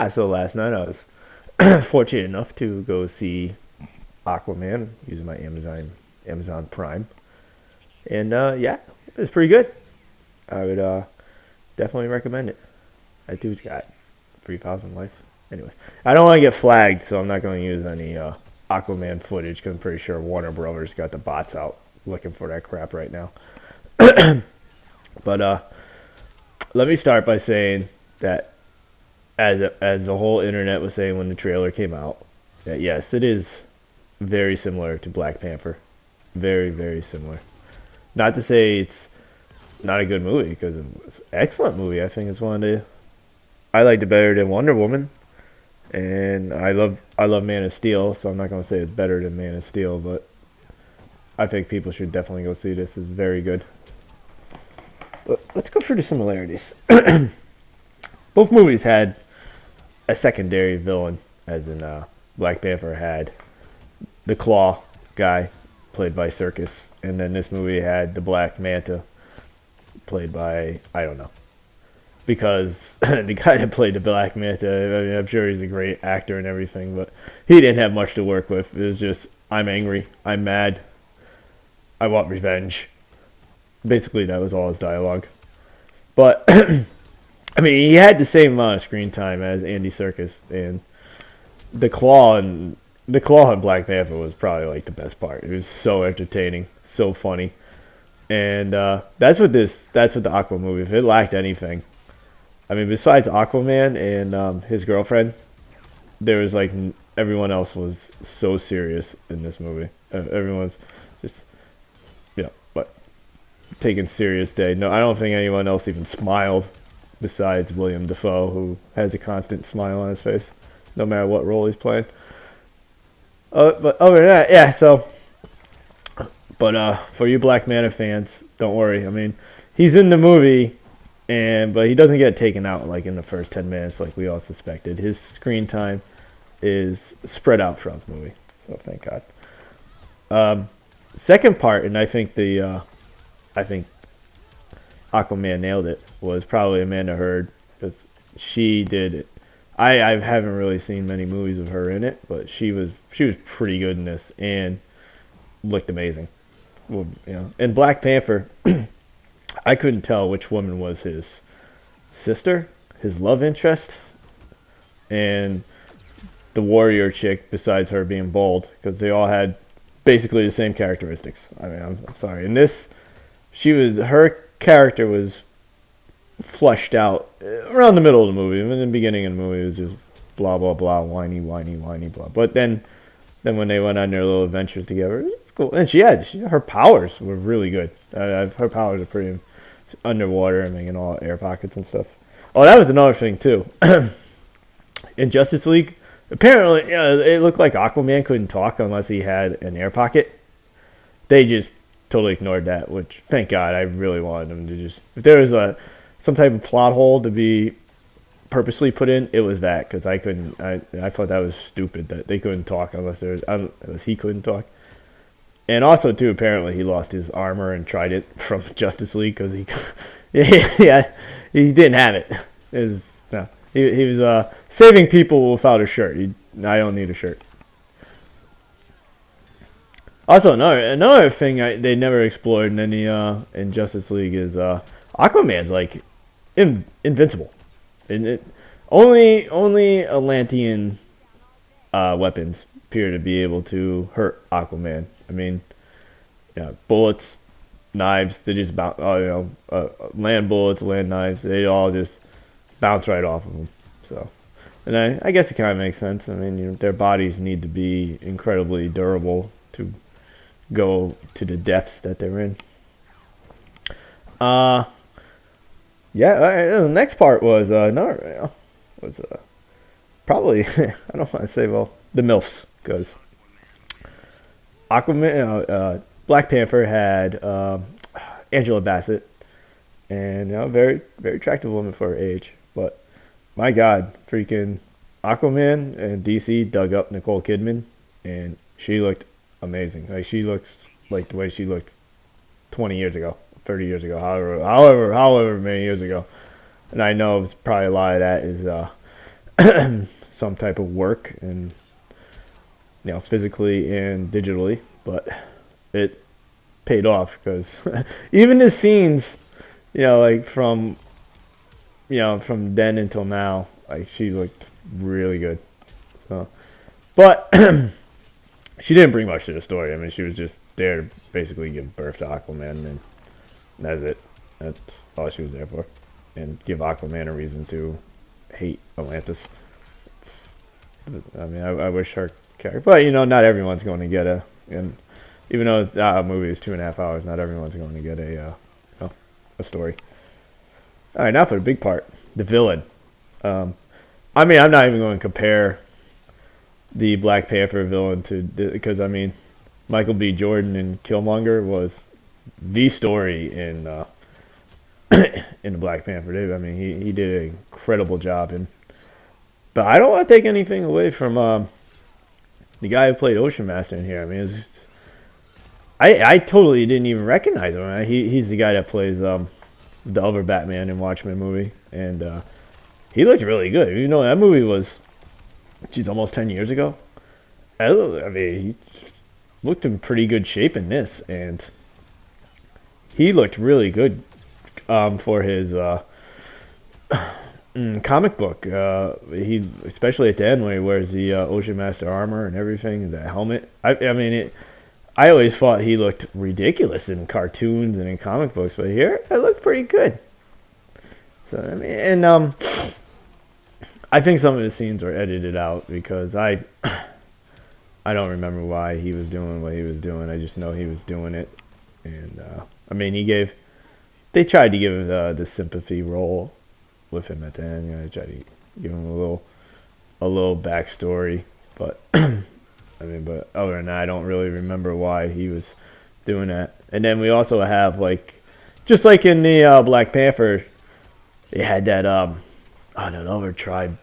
So last night I was fortunate enough to go see Aquaman using my Amazon Prime, and yeah, it was pretty good. I would definitely recommend it. That dude's got 3,000 life. Anyway, I don't want to get flagged, so I'm not going to use any Aquaman footage because I'm pretty sure Warner Brothers got the bots out looking for that crap right now. But let me start by saying that as the whole internet was saying when the trailer came out, that yes, it is very similar to Black Panther. Very, very similar. Not to say it's not a good movie because it was an excellent movie. I think it's one of the I liked it better than Wonder Woman, and I love Man of Steel, so I'm not gonna say it's better than Man of Steel, but I think people should definitely go see this. It's very good. But let's go through the similarities. Both movies had a secondary villain, as in Black Panther had the Claw guy, played by Circus, and then this movie had the Black Manta, played by I don't know, because the guy that played the Black Manta, I mean, I'm sure he's a great actor and everything, but he didn't have much to work with. It was just I'm angry, I'm mad, I want revenge. Basically, that was all his dialogue. But I mean, he had the same amount of screen time as Andy Serkis, and the claw in Black Panther was probably like the best part. It was so entertaining, so funny, and that's what the Aqua movie. If it lacked anything, I mean, besides Aquaman and his girlfriend, there was like everyone else was so serious in this movie. Everyone's just but taking serious day. No, I don't think anyone else even smiled besides William Dafoe, who has a constant smile on his face, no matter what role he's playing. But other than that, yeah. So, but for you Black Manta fans, don't worry. I mean, he's in the movie, but he doesn't get taken out like in the first 10 minutes, like we all suspected. His screen time is spread out throughout the movie, so thank God. Second part, and I think Aquaman nailed it, was probably Amanda Heard, because she did it. I haven't really seen many movies of her in it, but she was pretty good in this and looked amazing. Well, in Black Panther, I couldn't tell which woman was his sister, his love interest, and the warrior chick. Besides her being bald, because they all had basically the same characteristics. I mean, I'm sorry. In this, her character was fleshed out around the middle of the movie. In the beginning of the movie, it was just blah blah blah, whiny whiny whiny blah. But then when they went on their little adventures together, it was cool. And her powers were really good. Her powers are pretty underwater and making all air pockets and stuff. Oh, that was another thing too. In Justice League, apparently, it looked like Aquaman couldn't talk unless he had an air pocket. They just totally ignored that, which thank God. I really wanted them to just, if there was some type of plot hole to be purposely put in, it was that, because I couldn't. I thought that was stupid that they couldn't talk unless he couldn't talk. And also too, apparently he lost his armor and trident from Justice League because he, yeah, he didn't have it. No, he was saving people without a shirt. I don't need a shirt. Also, another thing they never explored in any in Justice League is Aquaman's like invincible. And only Atlantean weapons appear to be able to hurt Aquaman. I mean, yeah, bullets, knives, they just bounce. Land bullets, land knives, they all just bounce right off of them. So, and I guess it kind of makes sense. I mean, their bodies need to be incredibly durable to go to the depths that they're in. Yeah. The next part was probably I don't want to say the MILFs, because Aquaman, Black Panther had Angela Bassett, and very very attractive woman for her age. But my God, freaking Aquaman and DC dug up Nicole Kidman, and she looked amazing. Like she looks like the way she looked 20 years ago, 30 years ago, however many years ago. And I know it's probably a lot of that is some type of work, and physically and digitally, but it paid off because even the scenes, like from then until now, like she looked really good. So, but she didn't bring much to the story. I mean, she was just there to basically give birth to Aquaman, and that's it. That's all she was there for, and give Aquaman a reason to hate Atlantis. It's, I mean, I wish her character, but not everyone's going to get and even though a movie is 2.5 hours, not everyone's going to get a story. All right, now for the big part, the villain. I mean, I'm not even going to compare the Black Panther villain to, because I mean, Michael B. Jordan in Killmonger was the story in in the Black Panther. I mean, he did an incredible job, but I don't want to take anything away from the guy who played Ocean Master in here. I mean, I totally didn't even recognize him. Right? He's the guy that plays the other Batman in Watchmen movie, and he looked really good. That movie was, geez, almost 10 years ago. I mean, he looked in pretty good shape in this, and he looked really good for his comic book. He, especially at the end when he wears the Ocean Master armor and everything, the helmet. I mean, I always thought he looked ridiculous in cartoons and in comic books, but here it looked pretty good. So I mean, and I think some of the scenes were edited out because I don't remember why he was doing what he was doing. I just know he was doing it, and I mean, they tried to give the sympathy role with him at the end. They tried to give him a little backstory, but I mean, but other than that, I don't really remember why he was doing that. And then we also have, like, just like in the Black Panther, they had that another tribe.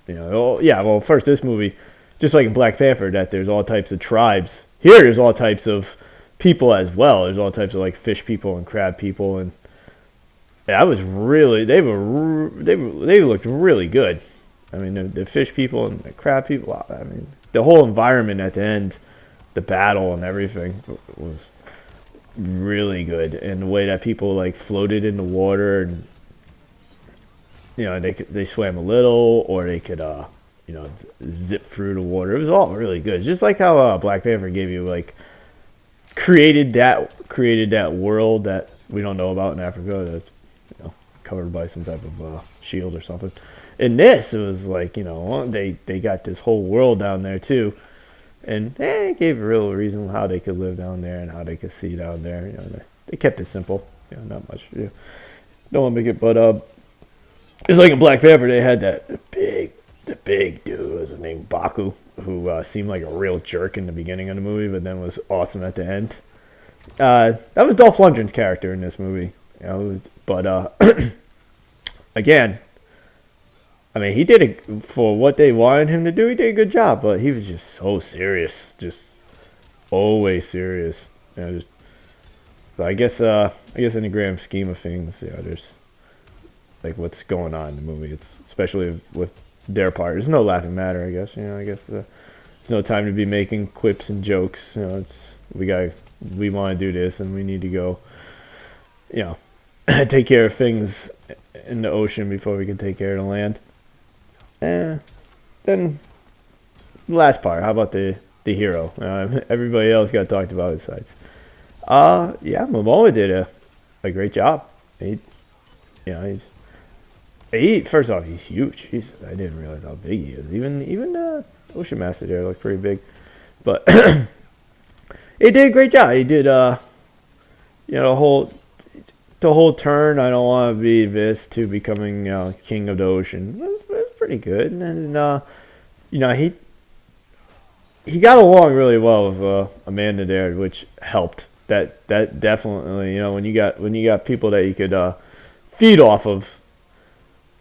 Yeah. Well, first this movie, just like in Black Panther, that there's all types of tribes. Here, there's all types of people as well. There's all types of like fish people and crab people, and that was really they looked really good. I mean, the fish people and the crab people. Wow, I mean, the whole environment at the end, the battle and everything was really good, and the way that people like floated in the water, and they swam a little, or they could zip through the water. It was all really good, just like how Black Panther gave you like created that world that we don't know about in Africa, that's covered by some type of shield or something. In this, it was like, they got this whole world down there too, and they gave a real reason how they could live down there and how they could see down there. They kept it simple, not much. Don't want to make it, but it's like in Black Panther, they had the big dude was named Baku, who seemed like a real jerk in the beginning of the movie, but then was awesome at the end. That was Dolph Lundgren's character in this movie, but again. I mean, he did it for what they wanted him to do. He did a good job, but he was just so serious, just always serious. So I guess in the grand scheme of things, there's like what's going on in the movie. It's especially with their part. There's no laughing matter, I guess. I guess there's no time to be making quips and jokes. We want to do this, and we need to go. Take care of things in the ocean before we can take care of the land. Then the last part. How about the hero? Everybody else got talked about besides. Yeah, Momoa did a great job. He first off, he's huge. I didn't realize how big he is. Even Ocean Master there looked pretty big, but he did a great job. He did the whole turn. I don't want to be this to becoming king of the ocean. It was pretty good, and he got along really well with Amanda there, which helped. That definitely, when you got people that you could feed off of,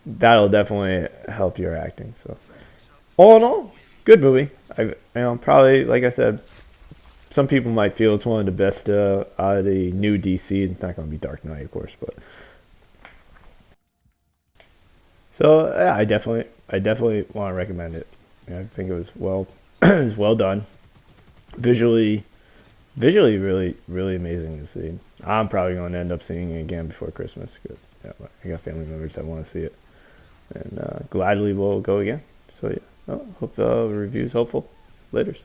that'll definitely help your acting. So all in all, good movie. Probably, like I said, some people might feel it's one of the best out of the new DC. It's not going to be Dark Knight, of course, but So yeah, I definitely want to recommend it. Yeah, I think it was it was well done. Visually, visually, really amazing to see. I'm probably going to end up seeing it again before Christmas. 'Cause, yeah, I got family members that want to see it, and gladly will go again. So yeah, well, hope the review's helpful. Laters.